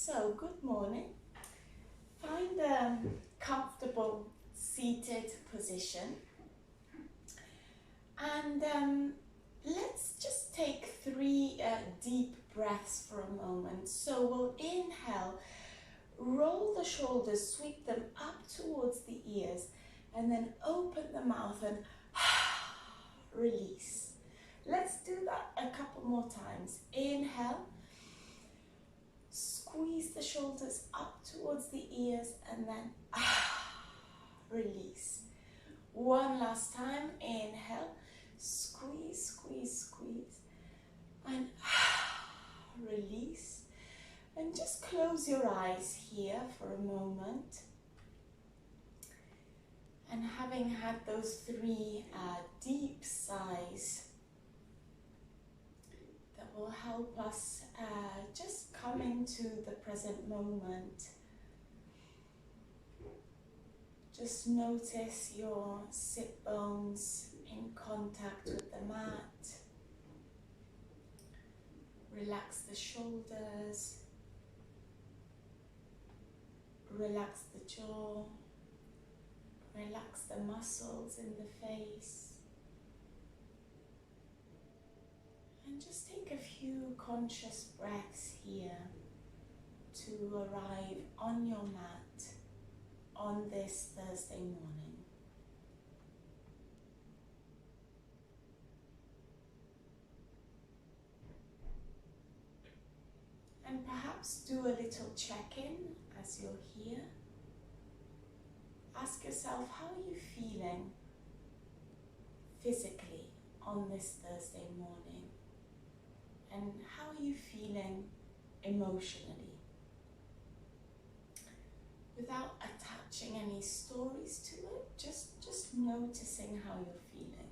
So, good morning. Find a comfortable seated position and let's just take three deep breaths for a moment. So we'll inhale, roll the shoulders, sweep them up towards the ears, and then open the mouth and release. Let's do that a couple more times. Inhale. Squeeze the shoulders up towards the ears and then release. One last time. Inhale. Squeeze, squeeze, squeeze. And release. And just close your eyes here for a moment. And having had those three deep sighs, that will help us just come into the present moment. Just notice your sit bones in contact with the mat. Relax the shoulders. Relax the jaw. Relax the muscles in the face. And just take a few conscious breaths here to arrive on your mat on this Thursday morning. And perhaps do a little check-in as you're here. Ask yourself, how are you feeling physically on this Thursday morning? And how are you feeling emotionally? Without attaching any stories to it, just noticing how you're feeling.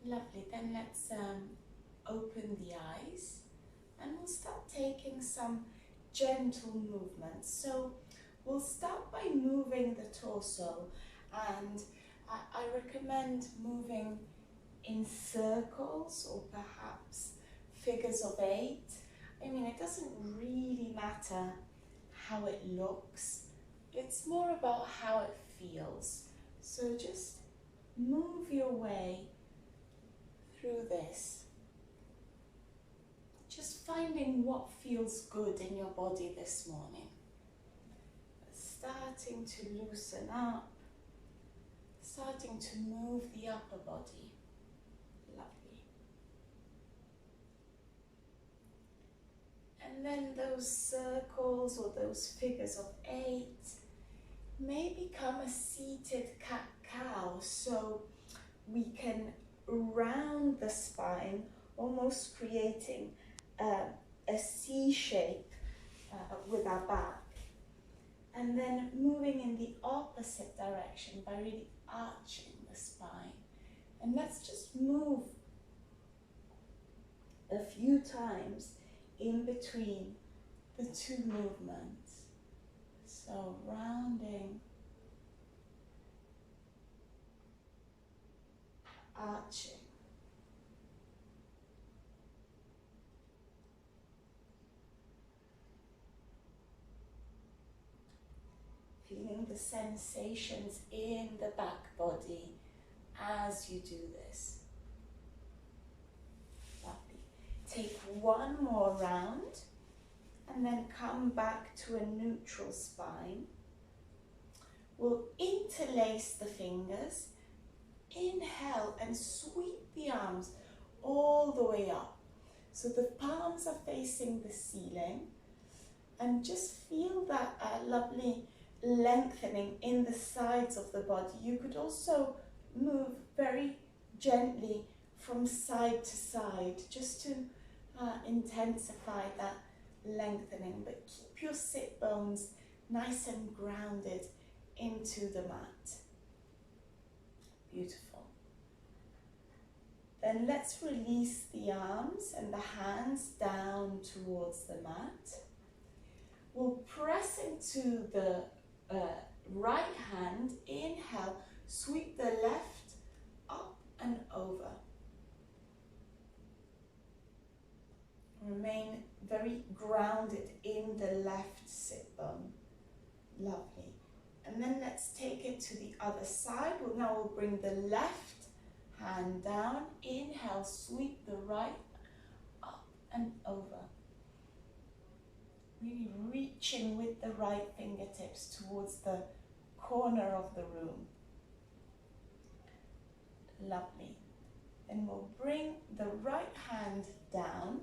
Lovely, then let's open the eyes and we'll start taking some gentle movements. So we'll start by moving the torso, and I recommend moving in circles or perhaps figures of 8. I mean, it doesn't really matter how it looks. It's more about how it feels. So just move your way through this. Just finding what feels good in your body this morning. Starting to loosen up. Starting to move the upper body. Lovely. And then those circles or those figures of 8 may become a seated cat-cow, so we can round the spine, almost creating a C shape with our back, and then moving in the opposite direction by really arching the spine. And let's just move a few times in between the two movements. So rounding, arching. Feeling the sensations in the back body as you do this. Lovely. Take one more round and then come back to a neutral spine. We'll interlace the fingers. Inhale and sweep the arms all the way up. So the palms are facing the ceiling, and just feel that lovely lengthening in the sides of the body. You could also move very gently from side to side just to intensify that lengthening, but keep your sit bones nice and grounded into the mat. Beautiful. Then let's release the arms and the hands down towards the mat. We'll press into the right hand. Inhale, sweep the left up and over. remain very grounded in the left sit bone. Lovely. And then let's take it to the other side. Now we'll bring the left hand down. Inhale, sweep the right up and over. Really reaching with the right fingertips towards the corner of the room. Lovely. Then we'll bring the right hand down.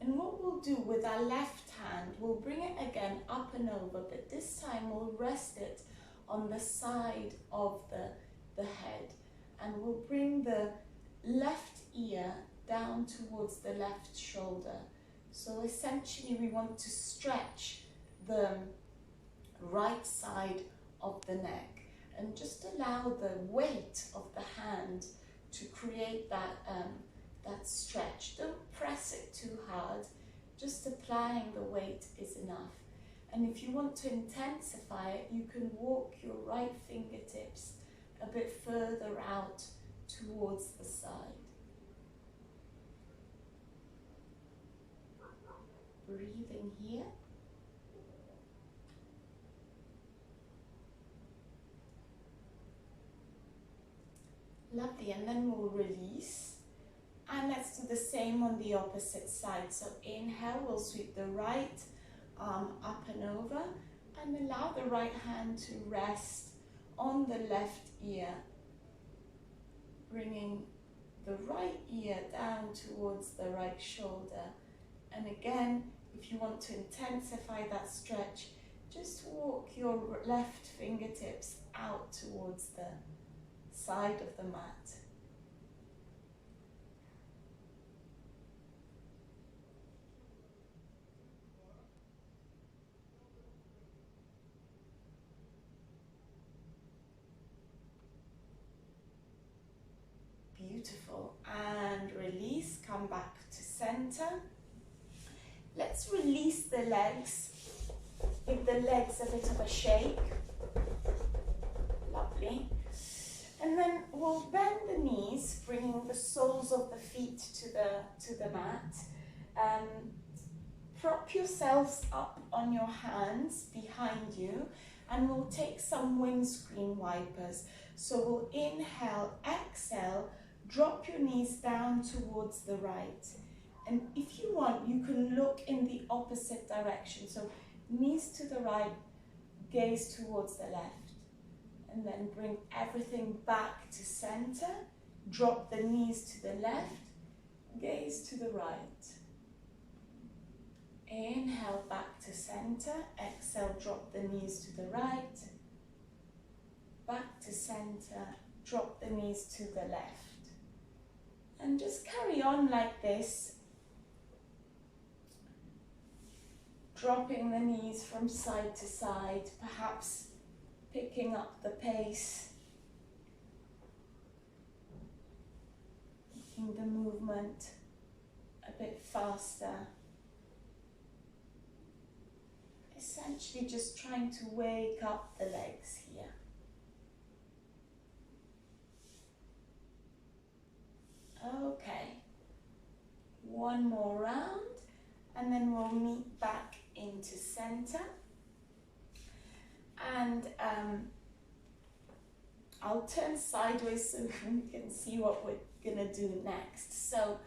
And what we'll do with our left hand, we'll bring it again up and over, but this time we'll rest it on the side of the head. And we'll bring the left ear down towards the left shoulder. So essentially we want to stretch the right side of the neck and just allow the weight of the hand to create that stretch. Don't press it too hard, just applying the weight is enough. And if you want to intensify it, you can walk your right fingertips a bit further out towards the side. Breathing here. Lovely, and then we'll release. And let's do the same on the opposite side. So inhale, we'll sweep the right arm up and over and allow the right hand to rest on the left ear, bringing the right ear down towards the right shoulder. And again, if you want to intensify that stretch, just walk your left fingertips out towards the side of the mat. Beautiful. And release, come back to center. Let's release the legs. Give the legs a bit of a shake. Lovely. And then we'll bend the knees, bringing the soles of the feet to the mat. Prop yourselves up on your hands behind you, and we'll take some windscreen wipers. So we'll inhale, exhale, drop your knees down towards the right. And if you want, you can look in the opposite direction. So knees to the right, gaze towards the left. And then bring everything back to center. Drop the knees to the left, gaze to the right. Inhale, back to center. Exhale, drop the knees to the right. Back to center, drop the knees to the left. And just carry on like this. Dropping the knees from side to side, perhaps picking up the pace, making the movement a bit faster. Essentially just trying to wake up the legs here. Okay, one more round and then we'll meet back into center. And I'll turn sideways so we can see what we're gonna do next. So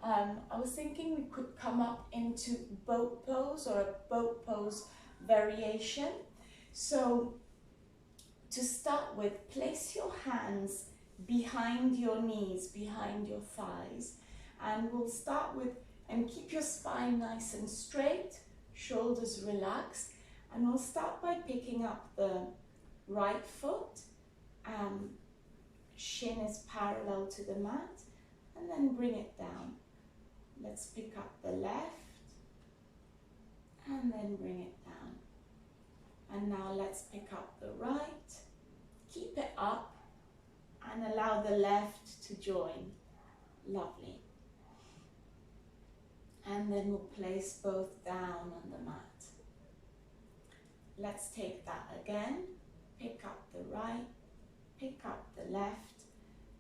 I was thinking we could come up into boat pose or a boat pose variation. So to start with, place your hands behind your knees, behind your thighs, and we'll start with, and keep your spine nice and straight, shoulders relaxed. And we'll start by picking up the right foot, shin is parallel to the mat, and then bring it down. Let's pick up the left, and then bring it down. And now let's pick up the right, keep it up, and allow the left to join. Lovely. And then we'll place both down on the mat. Let's take that again. Pick up the right, pick up the left,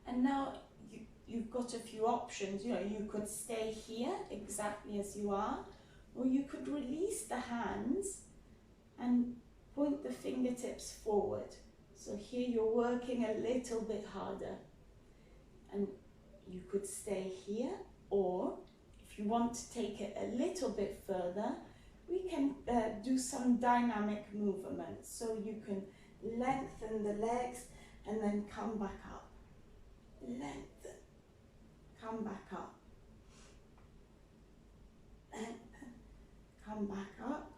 and now you've got a few options. You know, you could stay here exactly as you are, or you could release the hands and point the fingertips forward. So here you're working a little bit harder. And you could stay here, or if you want to take it a little bit further, we can do some dynamic movements. So you can lengthen the legs and then come back up. Lengthen, come back up. Lengthen, come back up.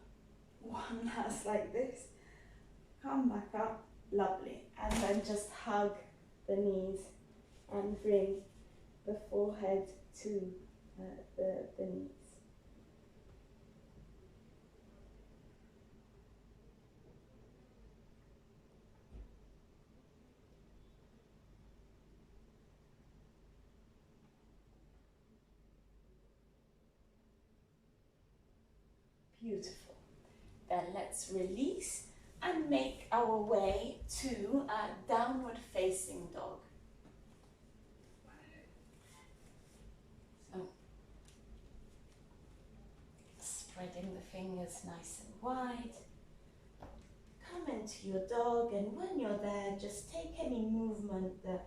One last like this. Come back up. Lovely. And then just hug the knees and bring the forehead to the knees. Beautiful. Then let's release and make our way to a downward facing dog. So, spreading the fingers nice and wide. Come into your dog, and when you're there, just take any movement that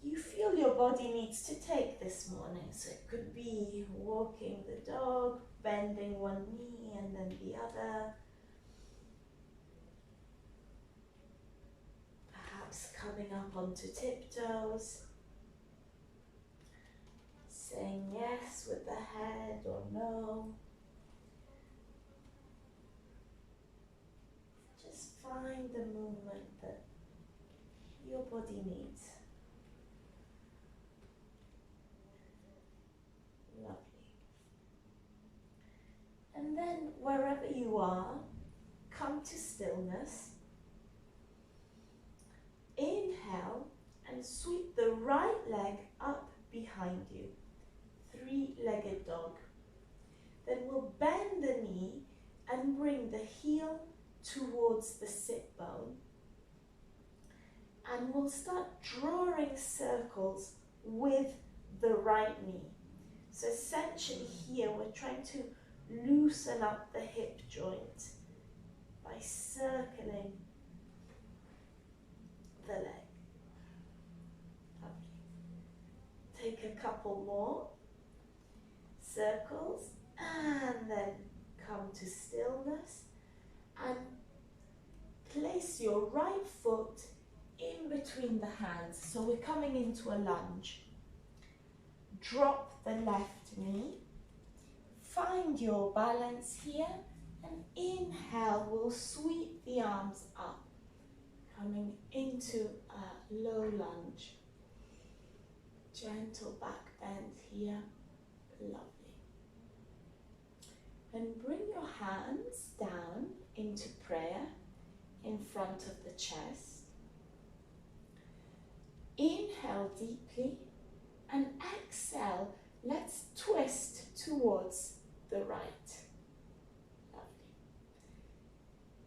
you feel your body needs to take this morning. So it could be walking the dog, bending one knee and then the other. Perhaps coming up onto tiptoes. Saying yes with the head or no. Just find the movement that your body needs. Lovely. And then wherever you are, come to stillness. Inhale and sweep the right leg up behind you. Three-legged dog. Then we'll bend the knee and bring the heel towards the sit bone. And we'll start drawing circles with the right knee. So essentially here we're trying to loosen up the hip joint by circling the leg. Lovely. Take a couple more circles and then come to stillness and place your right foot in between the hands. So we're coming into a lunge. Drop the left knee. Find your balance here and inhale, we'll sweep the arms up, coming into a low lunge. Gentle back bend here, lovely. And bring your hands down into prayer in front of the chest. Inhale deeply and exhale, let's twist towards the right. Lovely.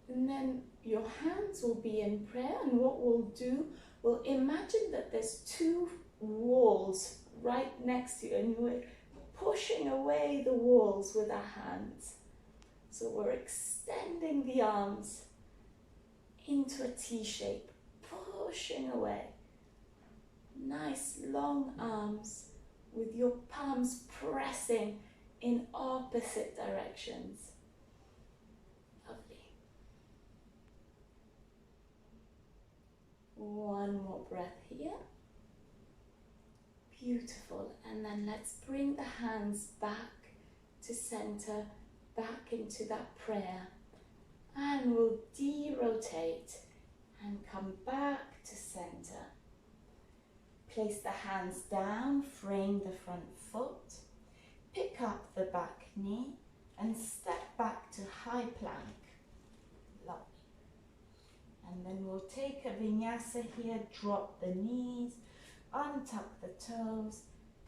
And then your hands will be in prayer, and what we'll do, we'll imagine that there's two walls right next to you, and we're pushing away the walls with our hands. So we're extending the arms into a T shape, pushing away. Nice long arms with your palms pressing in opposite directions. Lovely. One more breath here. Beautiful. And then let's bring the hands back to center, back into that prayer. And we'll de-rotate and come back to center. Place the hands down, frame the front foot, pick up the back knee and step back to high plank. Lovely. And then we'll take a vinyasa here, drop the knees, untuck the toes,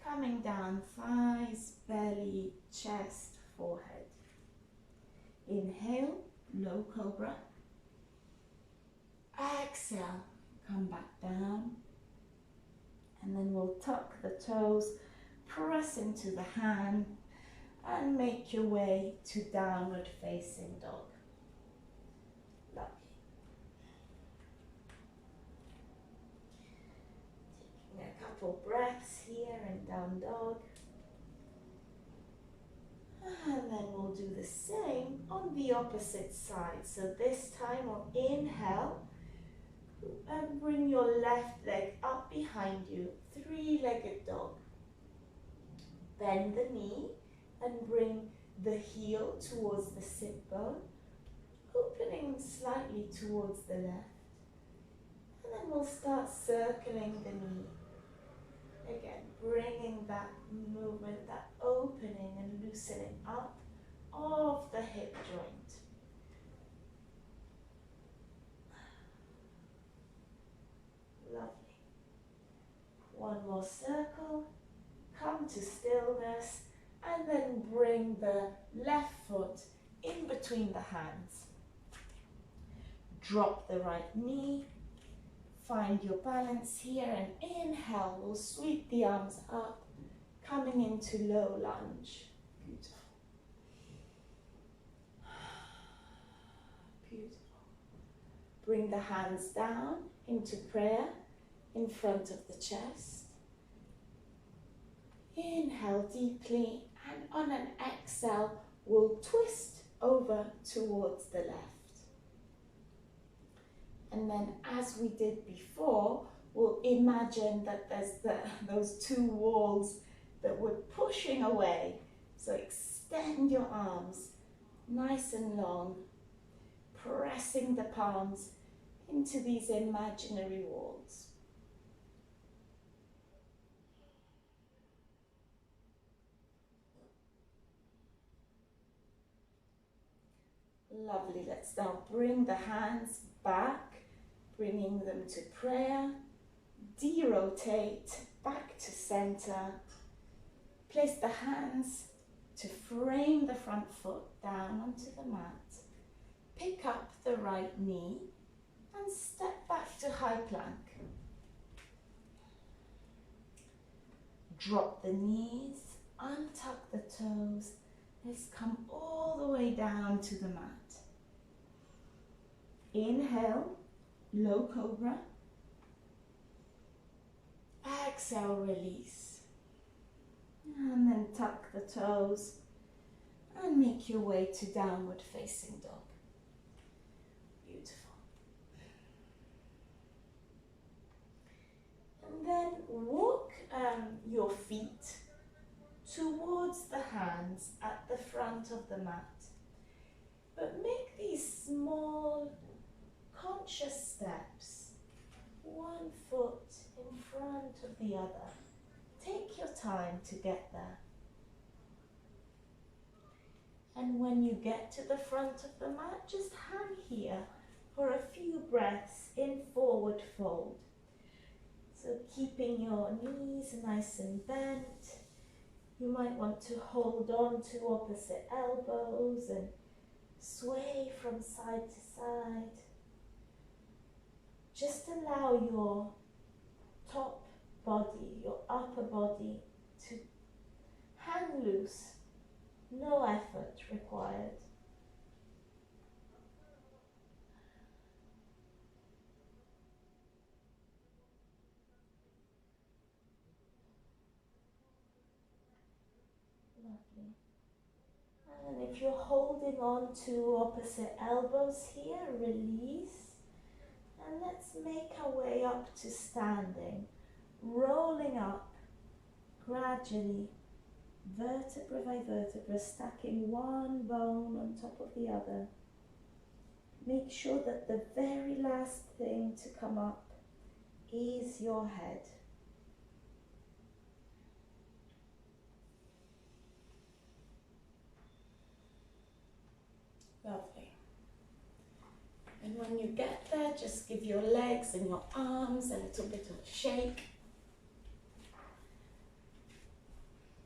coming down thighs, belly, chest, forehead. Inhale, low cobra. Exhale, come back down. And then we'll tuck the toes, press into the hand, and make your way to downward facing dog. Lovely. Taking a couple breaths here in down dog. And then we'll do the same on the opposite side. So this time we'll inhale and bring your left leg up behind you, three-legged dog. Bend the knee and bring the heel towards the sit bone, opening slightly towards the left. And then we'll start circling the knee. Again, bringing that movement, that opening and loosening up of the hip joint. Lovely. One more circle. Come to stillness and then bring the left foot in between the hands. Drop the right knee. Find your balance here and inhale. We'll sweep the arms up, coming into low lunge. Beautiful. Beautiful. Bring the hands down into prayer in front of the chest. Inhale deeply, and on an exhale, we'll twist over towards the left. And then, as we did before, we'll imagine that there's those two walls that we're pushing away. So extend your arms nice and long, pressing the palms into these imaginary walls. Lovely. Let's now bring the hands back, bringing them to prayer. De-rotate back to center. Place the hands to frame the front foot down onto the mat. Pick up the right knee and step back to high plank. Drop the knees, untuck the toes. Let's come all the way down to the mat. Inhale, low cobra. Exhale, release. And then tuck the toes and make your way to downward facing dog. Beautiful. And then walk your feet towards the hands at the front of the mat. But make these small, conscious steps, one foot in front of the other. Take your time to get there. And when you get to the front of the mat, just hang here for a few breaths in forward fold. So keeping your knees nice and bent. You might want to hold on to opposite elbows and sway from side to side. Just allow your top body, your upper body to hang loose. No effort required. Lovely. And if you're holding on to opposite elbows here, release. And let's make our way up to standing, rolling up gradually, vertebra by vertebra, stacking one bone on top of the other. Make sure that the very last thing to come up is your head. Lovely. And when you get there, just give your legs and your arms a little bit of a shake.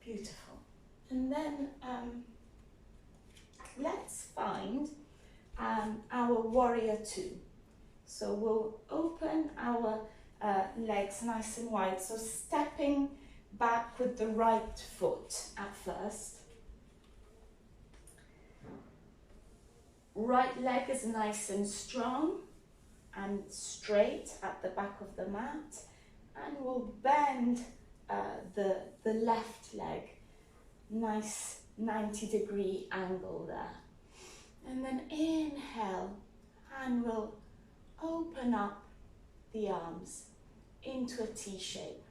Beautiful. And then let's find our warrior two. So we'll open our legs nice and wide. So stepping back with the right foot at first. Right leg is nice and strong and straight at the back of the mat, and we'll bend the left leg, nice 90-degree angle there. And then inhale, and we'll open up the arms into a T shape.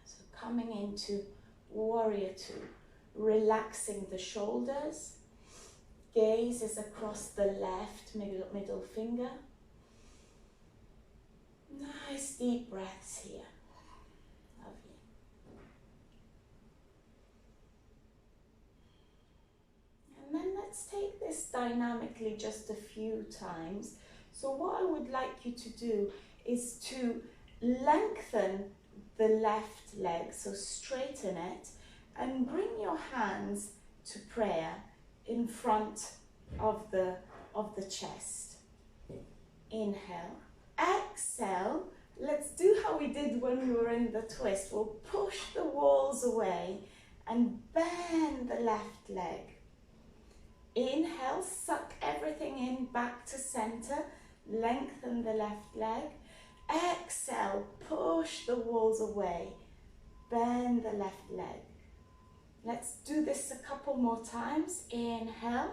So coming into warrior two, relaxing the shoulders. Gaze is across the left middle finger. Nice deep breaths here. Lovely. And then let's take this dynamically just a few times. So what I would like you to do is to lengthen the left leg, so straighten it, and bring your hands to prayer in front of the chest. Inhale. Exhale. Let's do how we did when we were in the twist. We'll push the walls away and bend the left leg. Inhale, suck everything in back to center. Lengthen the left leg. Exhale, push the walls away. Bend the left leg. Let's do this a couple more times. Inhale,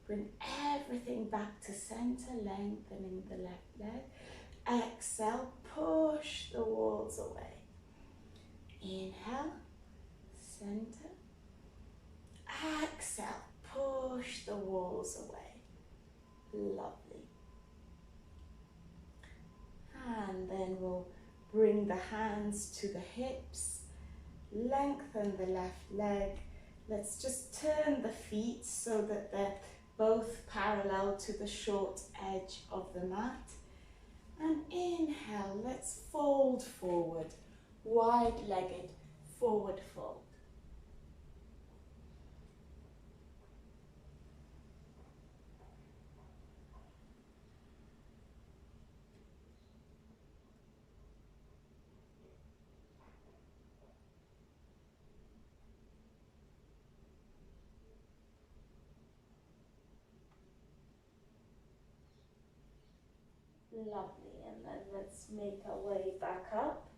bring everything back to center, lengthening the left leg. Exhale, push the walls away. Inhale, center. Exhale, push the walls away. Lovely. And then we'll bring the hands to the hips. Lengthen the left leg. Let's just turn the feet so that they're both parallel to the short edge of the mat. And inhale, let's fold forward, wide-legged forward fold. Lovely, and then let's make our way back up.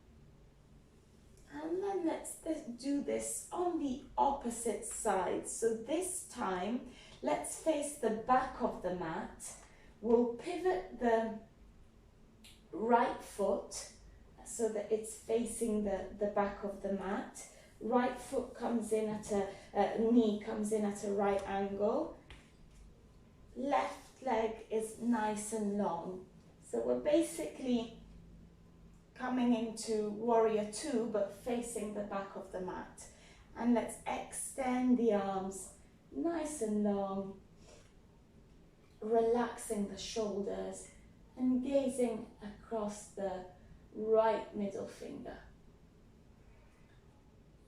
And then let's do this on the opposite side. So this time, let's face the back of the mat. We'll pivot the right foot so that it's facing the back of the mat. Right foot comes in at knee comes in at a right angle. Left leg is nice and long. So we're basically coming into warrior two, but facing the back of the mat. And let's extend the arms nice and long, relaxing the shoulders and gazing across the right middle finger.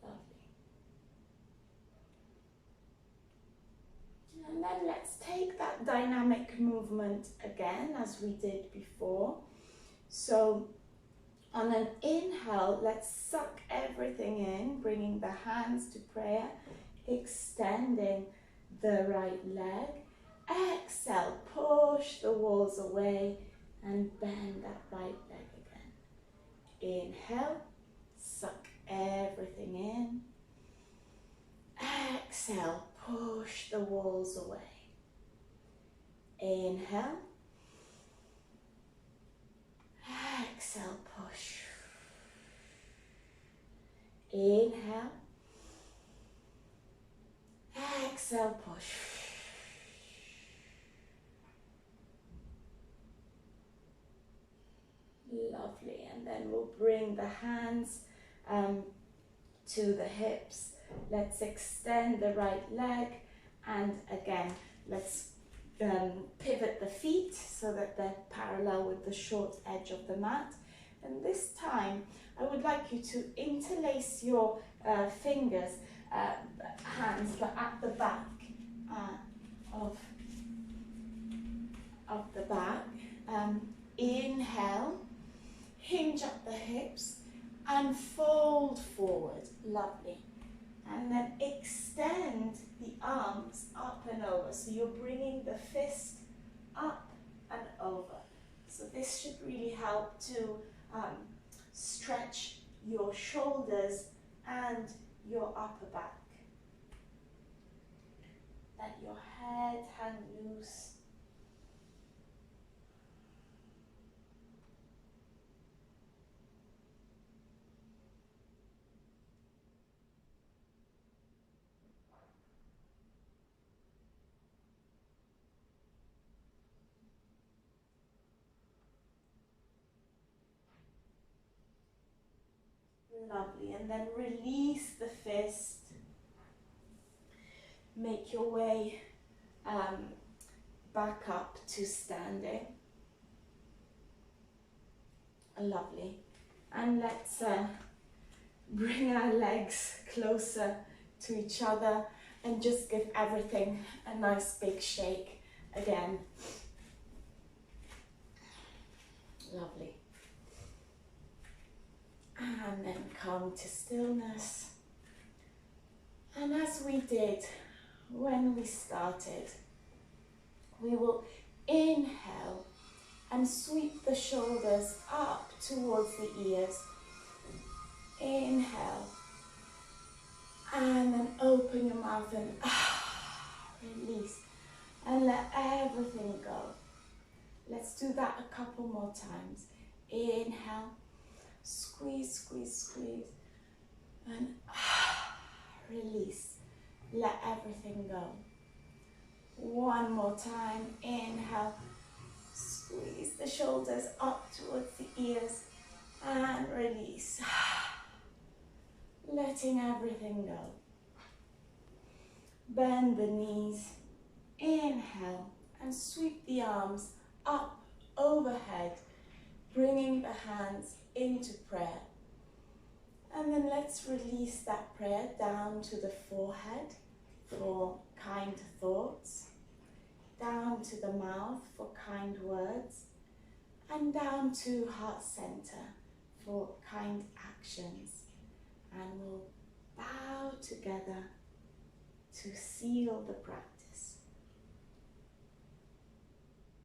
Lovely. And then let's take that dynamic movement again as we did before. So on an inhale, let's suck everything in, bringing the hands to prayer, extending the right leg. Exhale, push the walls away and bend that right leg again. Inhale, suck everything in. Exhale, push the walls away. Inhale. Exhale, push. Inhale. Exhale, push. Lovely, and then we'll bring the hands to the hips. Let's extend the right leg, and again, let's pivot the feet so that they're parallel with the short edge of the mat. And this time, I would like you to interlace your fingers, hands, but at the back of the back. Inhale, hinge up the hips and fold forward. Lovely. And then extend the arms up and over. So you're bringing the fist up and over. So this should really help to stretch your shoulders and your upper back. Let your head hang loose. Lovely. And then release the fist. Make your way back up to standing. Lovely. And let's bring our legs closer to each other and just give everything a nice big shake again. Lovely. And then come to stillness. And as we did when we started, we will inhale and sweep the shoulders up towards the ears. Inhale. And then open your mouth and release. And let everything go. Let's do that a couple more times. Inhale. Squeeze, squeeze, squeeze. And release. Let everything go. One more time. Inhale. Squeeze the shoulders up towards the ears. And release. Letting everything go. Bend the knees. Inhale. And sweep the arms up overhead. Bringing the hands into prayer. And then let's release that prayer down to the forehead for kind thoughts, down to the mouth for kind words, and down to heart center for kind actions. And we'll bow together to seal the practice.